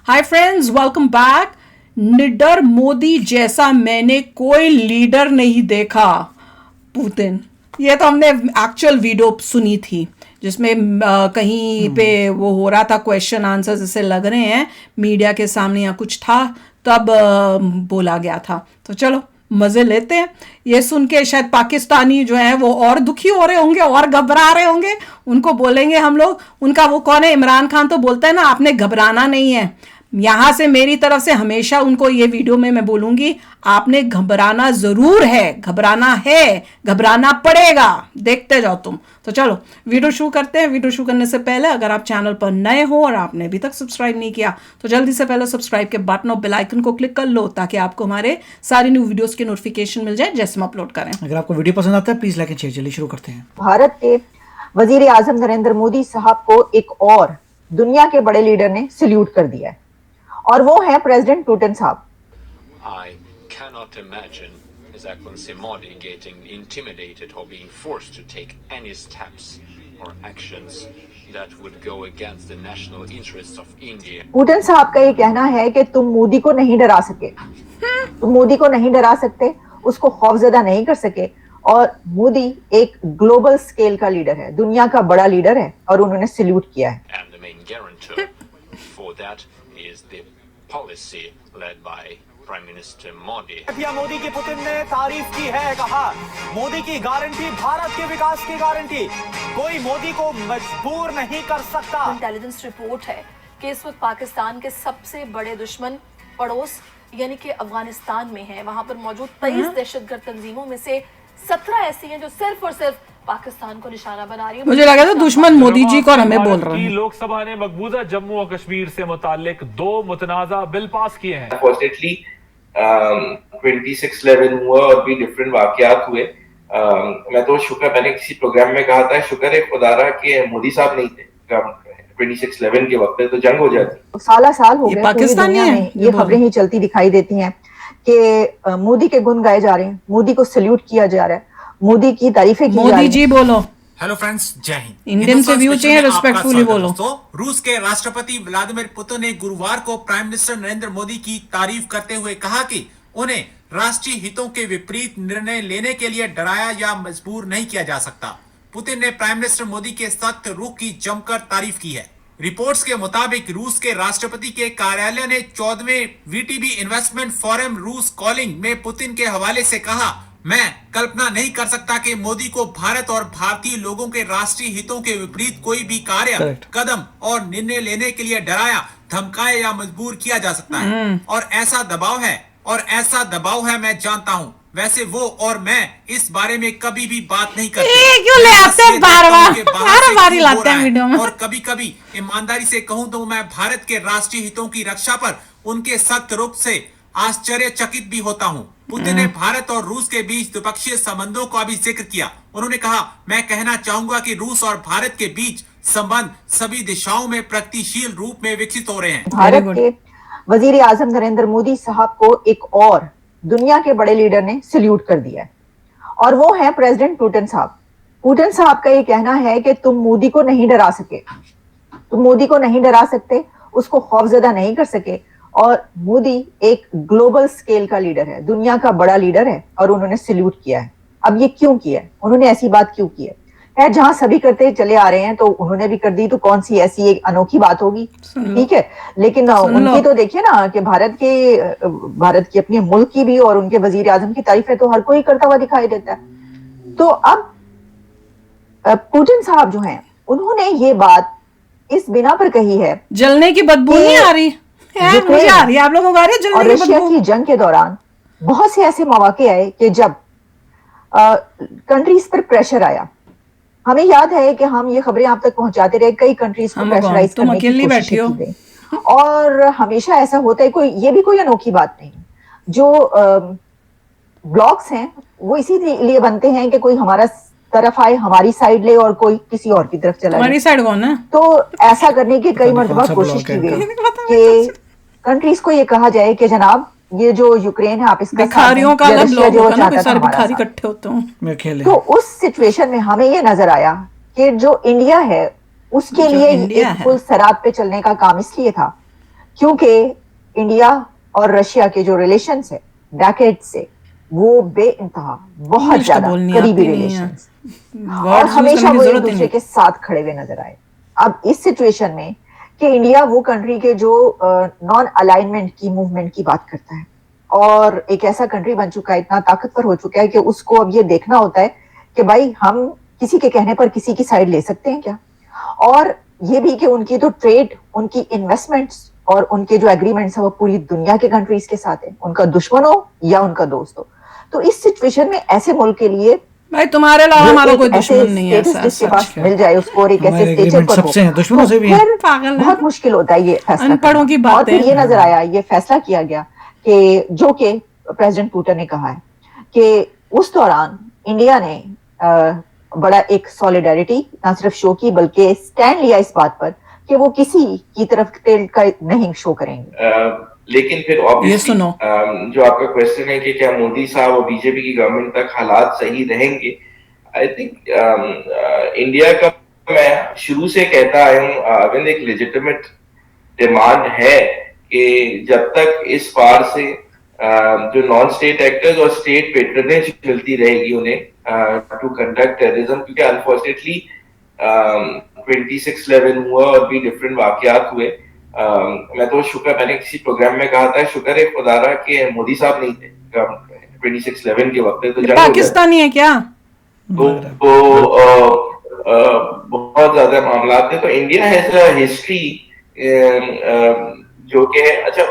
Hi friends, welcome back. निडर मोदी जैसा मैंने कोई लीडर नहीं देखा। पुतिन, ये तो हमने एक्चुअल वीडियो सुनी थी जिसमें कहीं पे वो हो रहा था, क्वेश्चन आंसर जैसे लग रहे हैं मीडिया के सामने या कुछ था, तब बोला गया था। तो चलो मजे लेते हैं। ये सुन के शायद पाकिस्तानी जो है वो और दुखी हो रहे होंगे और घबरा रहे होंगे। उनको बोलेंगे हम लोग, उनका वो कौन है, इमरान खान, तो बोलता है ना, आपने घबराना नहीं है। यहां से मेरी तरफ से हमेशा उनको ये वीडियो में मैं बोलूंगी, आपने घबराना जरूर है, घबराना है, घबराना पड़ेगा, देखते जाओ तुम। तो चलो वीडियो शुरू करते हैं। वीडियो शुरू करने से पहले अगर आप चैनल पर नए हो और आपने अभी तक सब्सक्राइब नहीं किया तो जल्दी से पहले सब्सक्राइब के बटन और बेल आइकन को क्लिक कर लो ताकि आपको हमारे सारी न्यू वीडियोस की नोटिफिकेशन मिल जाए जैसे हम अपलोड करें। अगर आपको वीडियो पसंद आता है प्लीज लाइक एंड शेयर। चलिए शुरू करते हैं। भारत के वजीर आजम नरेंद्र मोदी साहब को एक और दुनिया के बड़े लीडर ने सल्यूट कर दिया है और वो है प्रेसिडेंट पुतिन साहब। I cannot imagine His Excellency Modi getting intimidated or being forced to take any steps or actions that would go against the national interests of India. Putin साहब का ये कहना है कि तुम मोदी को नहीं डरा सके, तुम मोदी को नहीं डरा सकते, उसको खौफजदा नहीं कर सके। और मोदी एक ग्लोबल स्केल का लीडर है, दुनिया का बड़ा लीडर है और उन्होंने सल्यूट किया है। And the main guarantor for that is the policy led by Prime Minister Modi. Modi की पुतिन ने तारीफ की है, कहा मोदी की गारंटी भारत के विकास की गारंटी, कोई मोदी को मजबूर नहीं कर सकता। इंटेलिजेंस रिपोर्ट है कि इस वक्त पाकिस्तान के सबसे बड़े दुश्मन पड़ोस यानी कि अफगानिस्तान में है। वहां पर मौजूद 23 दहशतगर्द तंजीमों में से 17 ऐसी हैं जो सिर्फ और सिर्फ पाकिस्तान को निशाना बना रही है। मुझे लगा था दुश्मन मोदी जी को और हमें बोल रहे हैं। लोकसभा ने मकबूजा जम्मू और कश्मीर से मुतालिक 2 मुतनाज़ा बिल पास किए हैं। अनफॉर्चुनेटली 26/11 हुआ और भी डिफरेंट वाकयात हुए। मैं तो शुक्र, मैंने किसी प्रोग्राम में कहा था, शुक्र है खुदारा कि मोदी साहब नहीं थे। 26/11 के वक्त तो जंग हो जाती। साल हो गए पाकिस्तानी है, ये खबरें ही चलती दिखाई देती हैं कि मोदी के गुण गाए जा रहे हैं, मोदी को सल्यूट किया जा रहा है, मोदी की तारीफें की जा रही हैं। मोदी जी बोलो। हेलो फ्रेंड्स, जय हिंद। इंडियन से व्यू चाहिए, रिस्पेक्टफुली बोलो। रूस के राष्ट्रपति व्लादिमीर पुतिन ने गुरुवार को प्राइम मिनिस्टर नरेंद्र मोदी की तारीफ करते हुए कहा कि उन्हें राष्ट्रीय हितों के विपरीत निर्णय लेने के लिए डराया या मजबूर नहीं किया जा सकता। पुतिन ने प्राइम मिनिस्टर मोदी के सख्त रुख की जमकर तारीफ की है। रिपोर्ट्स के मुताबिक रूस के राष्ट्रपति के कार्यालय ने 14वें वीटीबी इन्वेस्टमेंट फोरम रूस कॉलिंग में पुतिन के हवाले से कहा, मैं कल्पना नहीं कर सकता कि मोदी को भारत और भारतीय लोगों के राष्ट्रीय हितों के विपरीत कोई भी कार्य, कदम और निर्णय लेने के लिए डराया, धमकाया या मजबूर किया जा सकता है। और ऐसा दबाव है, मैं जानता हूँ। वैसे वो और मैं इस बारे में कभी भी बात नहीं करते। क्यों ले आते हैं बार-बार लाते हैं वीडियो में। और कभी-कभी ईमानदारी से कहूं तो मैं भारत के राष्ट्रीय हितों की रक्षा पर उनके सख्त रुख से आश्चर्यचकित भी होता हूं। पुतिन ने भारत और रूस के बीच द्विपक्षीय संबंधों का भी जिक्र किया। उन्होंने कहा, मैं कहना चाहूंगा कि रूस और भारत के बीच संबंध सभी दिशाओं में प्रगतिशील रूप में विकसित हो रहे हैं। भारत के वजीर आजम नरेंद्र मोदी साहब को एक और दुनिया के बड़े लीडर ने सल्यूट कर दिया है और वो है प्रेसिडेंट पुतिन साहब। पुतिन साहब का ये कहना है कि तुम मोदी को नहीं डरा सके, तुम मोदी को नहीं डरा सकते, उसको खौफजदा नहीं कर सके। और मोदी एक ग्लोबल स्केल का लीडर है, दुनिया का बड़ा लीडर है और उन्होंने सल्यूट किया है। अब ये क्यों किया है, उन्होंने ऐसी बात क्यों की है? जहां सभी करते चले आ रहे हैं तो उन्होंने भी कर दी, तो कौन सी ऐसी एक अनोखी बात होगी? ठीक है, लेकिन उनकी तो देखिए ना कि भारत की अपने मुल्क की भी और उनके वजीर आजम की तारीफें तो हर कोई करता हुआ दिखाई देता है। तो अब पुतिन साहब जो हैं, उन्होंने ये बात इस बिना पर कही है, जलने की बदबू नहीं आ रही है, मुझे आ रही है, आप लोगों को आ रही है जलने की बदबू। रशिया की जंग के दौरान बहुत से ऐसे मौके आए कि जब कंट्रीज पर प्रेशर आया। हमें याद है कि हम ये खबरें आप तक पहुंचाते रहे, कई कंट्रीज को प्रेशराइज करने की कोशिश की गई और हमेशा ऐसा होता है। ये भी कोई अनोखी बात नहीं। जो ब्लॉक्स हैं वो इसीलिए बनते हैं कि कोई हमारा तरफ आए, हमारी साइड ले और कोई किसी और की तरफ चला। हमारी साइड कौन है? तो ऐसा करने की कई मर्तबा कोशिश की गई कि कंट्रीज को ये कहा जाए कि जनाब ये जो यूक्रेन है आप इसका भिखारियों का अलग ब्लॉक होगा ना, कोई सारे भिखारी इकट्ठे होते हैं। तो उस सिचुएशन में हमें ये नजर आया कि जो इंडिया है उसके लिए एक पुल सरात पे चलने का काम इसलिए था क्योंकि इंडिया और रशिया के जो रिलेशंस है डेकेड से, वो बेइंतहा बहुत इंग्लिश तो ज्यादा बोलनी करीबी आती नहीं है। रिलेशंस, और वर्ड्स यूज हमेशा करने की वो एक जरूरत ही दूसरे नहीं। के साथ खड़े हुए नजर आए। अब इस सिचुएशन में कि इंडिया वो कंट्री के जो नॉन अलाइनमेंट की मूवमेंट की बात करता है, और एक ऐसा कंट्री बन चुका है, इतना ताकतवर हो चुका है कि उसको अब ये देखना होता है कि भाई हम किसी के कहने पर किसी की साइड ले सकते हैं क्या, और ये भी कि उनकी तो ट्रेड, उनकी इन्वेस्टमेंट्स और उनके जो एग्रीमेंट्स है वो पूरी दुनिया के कंट्रीज के साथ है, उनका दुश्मन हो या उनका दोस्त हो। तो इस सिचुएशन में ऐसे मुल्क के लिए भाई तुम्हारे अलावा ये हमारा एक कोई ऐसे दुश्मन नहीं है, status जिसके सच पास है। मिल जाए उसको, और एक ऐसे हमारे स्टेचर agreement पर हो, सबसे हैं, दुश्मनों तो से भी हैं। फिर पागल है। बहुत मुश्किल होता है ये फैसला अनपढ़ों करना। की और बातें। फिर ये नजर आया, ये फैसला किया गया कि जो कि प्रेसिडेंट पुतिन ने कहा है कि उस दौरान इंडिया ने बड़ा एक सॉलिडारिटी ना सिर्फ शो की बल्कि स्टैंड लिया इस बात पर कि वो किसी की तरफ टिल्ट का नहीं शो करेंगे। लेकिन फिर ये ऑब्वियसली सुनो। जो आपका क्वेश्चन है कि क्या मोदी साहब और बीजेपी की गवर्नमेंट तक हालात सही रहेंगे, आई थिंक इंडिया का, मैं शुरू से कहता आया हूँ अरविंद, एक लेजिटिमेट डिमांड है कि जब तक इस पार से जो नॉन स्टेट एक्टर्स और स्टेट पेट्रनेज मिलती रहेगी उन्हें टू कंडक्ट टेररिज्म, क्योंकि अनफॉर्चुनेटली 26/11 हुआ और भी डिफरेंट वाकयात हुए। मैं तो शुक्र, मैंने किसी प्रोग्राम में कहा था, शुक्र है खुदारा कि मोदी साहब नहीं थे 26/11 के वक्त, तो ये जंग हो जाती। पाकिस्तानी है क्या? तो बहुत ज्यादा मामला थे। तो इंडिया हैज अ हिस्ट्री जो कि अच्छा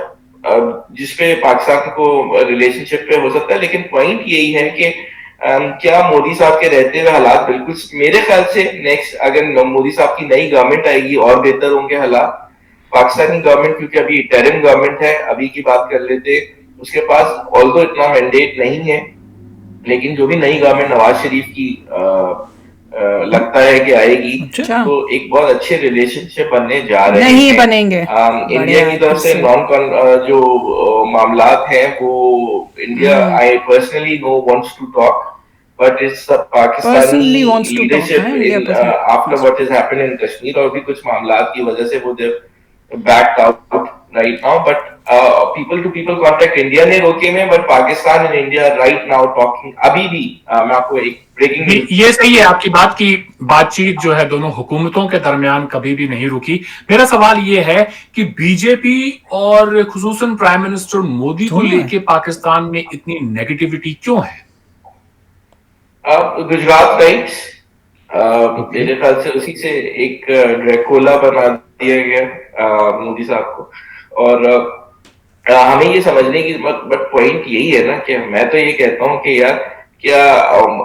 जिसपे पाकिस्तान को रिलेशनशिप पे हो सकता है, लेकिन पॉइंट यही है कि क्या मोदी साहब के रहते हुए हालात बिल्कुल, मेरे ख्याल से नेक्स्ट अगर मोदी साहब की नई गवर्नमेंट आएगी और बेहतर होंगे हालात। पाकिस्तानी गवर्नमेंट, क्योंकि अभी इंटरिम गवर्नमेंट है, अभी की बात कर लेते, उसके पास ऑल्दो इतना मैंडेट नहीं है, लेकिन जो भी नई गवर्नमेंट नवाज शरीफ की लगता है कि आएगी, अच्छा। तो एक बहुत अच्छे रिलेशनशिप बनने जा रहे हैं। नहीं बनेंगे। इंडिया की तरफ से जो मामलात हैं वो India, I personally no wants to talk, but it's Pakistani Personally wants to talk, leadership हाँ, India in personally after what is happened in Kashmir, और भी कुछ मामलात की वजह से वो they backed out right now, but people to people contact India ने रोके में, but Pakistan and India right now talking अभी भी। मैं आपको एक ब्रेकिंग ये सही है आपकी बात की, बातचीत जो है दोनों हुकूमतों के दरमियान कभी भी नहीं रुकी। मेरा सवाल ये है कि बीजेपी और खुसूसन प्राइम मिनिस्टर मोदी को लेके पाकिस्तान में इतनी नेगेटिविटी क्यों है? गुजरात राइट्स मेरे ख्याल से उसी से एक ड्रैकुला बना दिया गया मोदी साहब को, और हमें ये समझने की, बट पॉइंट यही है ना कि मैं तो ये कहता हूँ कि यार क्या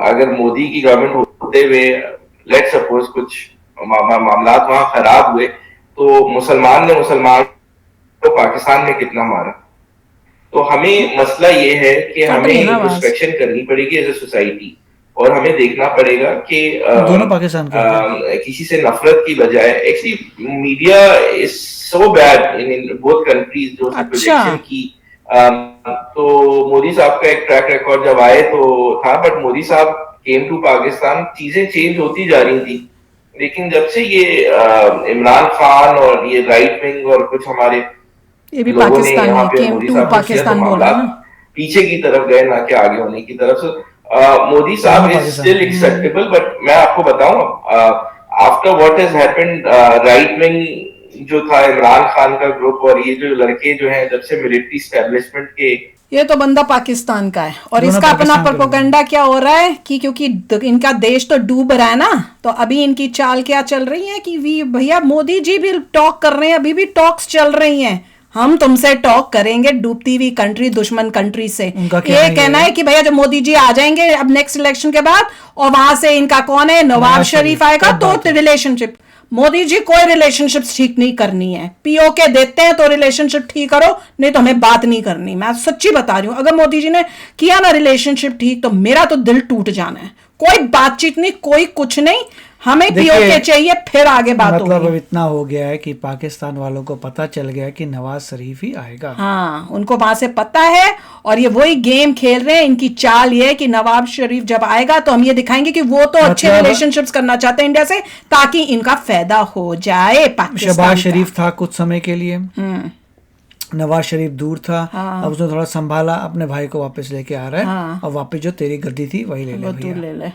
अगर मोदी की गवर्नमेंट होते हुए लेट सपोज कुछ मामलात वहां खराब हुए, तो मुसलमान ने मुसलमान को पाकिस्तान में कितना मारा। तो हमें मसला ये है कि हमें इंट्रोस्पेक्शन करनी पड़ेगी एज ए सोसाइटी, और हमें देखना पड़ेगा कि दोनों पाकिस्तान किसी से नफरत की बजाय, actually media is so bad in both countries जो प्रोजेक्शन की। तो मोदी साहब का एक ट्रैक रिकॉर्ड जब आए तो था, बट मोदी साहब केम टू पाकिस्तान, चीजें चेंज होती जा रही थी, लेकिन जब से ये इमरान खान और ये राइट विंग और कुछ हमारे ये भी लोगों ने यहाँ पे केम मोदी टू साहब को पाकिस्तान किया, तो बोल रहा है मामला ना। पीछे की तरफ गए ना कि आगे होने की तरफ से। मोदी साहब इज स्टिल एक्सेप्टेबल, बट मैं आपको बताऊं after what has happened, right wing जो था इमरान खान का ग्रुप और ये जो लड़के जो हैं, जब से मिलिट्री एस्टेब्लिशमेंट के, ये तो बंदा पाकिस्तान का है, और इसका अपना प्रोपेगेंडा क्या हो रहा है कि क्योंकि इनका देश तो डूब रहा है ना, तो अभी इनकी चाल क्या चल रही है कि भैया मोदी जी भी टॉक कर रहे हैं, अभी भी टॉक्स चल रही हैं, हम तुमसे टॉक करेंगे डूबती हुई कंट्री, दुश्मन कंट्री से। ये कहना है कि भैया जब मोदी जी आ जाएंगे अब नेक्स्ट इलेक्शन के बाद, और वहां से इनका कौन है, नवाज शरीफ आएगा, तो रिलेशनशिप, मोदी जी कोई रिलेशनशिप ठीक नहीं करनी है, पीओके देते हैं तो रिलेशनशिप ठीक करो, नहीं तो हमें बात नहीं करनी। मैं सच्ची बता रही हूं, अगर मोदी जी ने किया ना रिलेशनशिप ठीक, तो मेरा तो दिल टूट जाना है। कोई बातचीत नहीं, कोई कुछ नहीं, हमें पीओके चाहिए, फिर आगे बात होगी। मतलब अब इतना हो गया है कि पाकिस्तान वालों को पता चल गया कि नवाज शरीफ ही आएगा। हाँ, उनको वहां से पता है, और ये वही गेम खेल रहे हैं। इनकी चाल ये है कि नवाज शरीफ जब आएगा तो हम ये दिखाएंगे कि वो तो अच्छे रिलेशनशिप्स करना चाहते हैं इंडिया से, ताकि इनका फायदा हो जाए पाकिस्तान। शहबाज शरीफ था कुछ समय के लिए, नवाज शरीफ दूर था, हाँ। अब उसने थोड़ा संभाला, अपने भाई को वापस लेके आ रहा है, हाँ। और वापस जो तेरी गद्दी थी वही ले ले वो तू भैया, ले ले।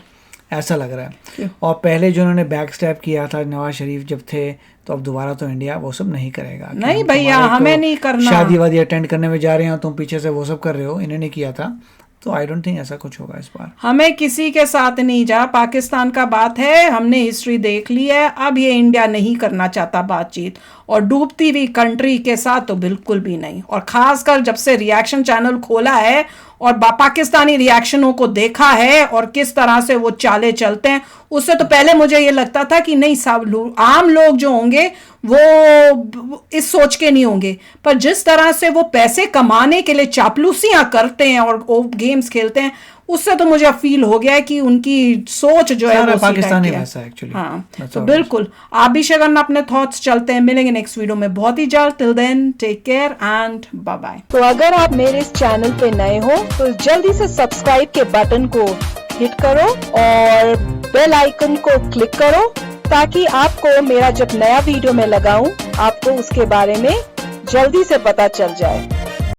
ऐसा लग रहा है। और पहले जो उन्होंने बैक स्टेप किया था नवाज शरीफ जब थे, तो अब दोबारा तो इंडिया वो सब नहीं करेगा। कि नहीं हम भैया, तुम्हारे हमें को नहीं करना। शादी वादी अटेंड करने में जा रहे हो, तुम पीछे से वो सब कर रहे हो, इन्होंने किया था। तो आई डोंट थिंक ऐसा कुछ होगा इस बार। हमें किसी के साथ नहीं जा, पाकिस्तान का बात है, हमने हिस्ट्री देख ली है, अब ये इंडिया नहीं करना चाहता बातचीत, और डूबती हुई कंट्री के साथ तो बिल्कुल भी नहीं। और खासकर जब से रिएक्शन चैनल खोला है और पाकिस्तानी रिएक्शनों को देखा है और किस तरह से वो चाले चलते हैं, उससे तो पहले मुझे ये लगता था कि नहीं, सब आम लोग जो होंगे वो इस सोच के नहीं होंगे, पर जिस तरह से वो पैसे कमाने के लिए चापलूसियां करते हैं और गेम्स खेलते हैं, उससे तो मुझे फील हो गया है कि उनकी सोच जो है वो पाकिस्तानी वैसा एक्चुअली। हाँ, तो बिल्कुल आप भी शेयर करना अपने थॉट्स। चलते हैं, मिलेंगे नेक्स्ट वीडियो में बहुत ही जल्द। Till then take care and bye bye. तो अगर आप मेरे इस चैनल पे नए हो तो जल्दी से सब्सक्राइब के बटन को हिट करो और बेल आइकन को क्लिक करो, ताकि आपको मेरा जब नया वीडियो मैं लगाऊं आपको उसके बारे में जल्दी से पता चल जाए।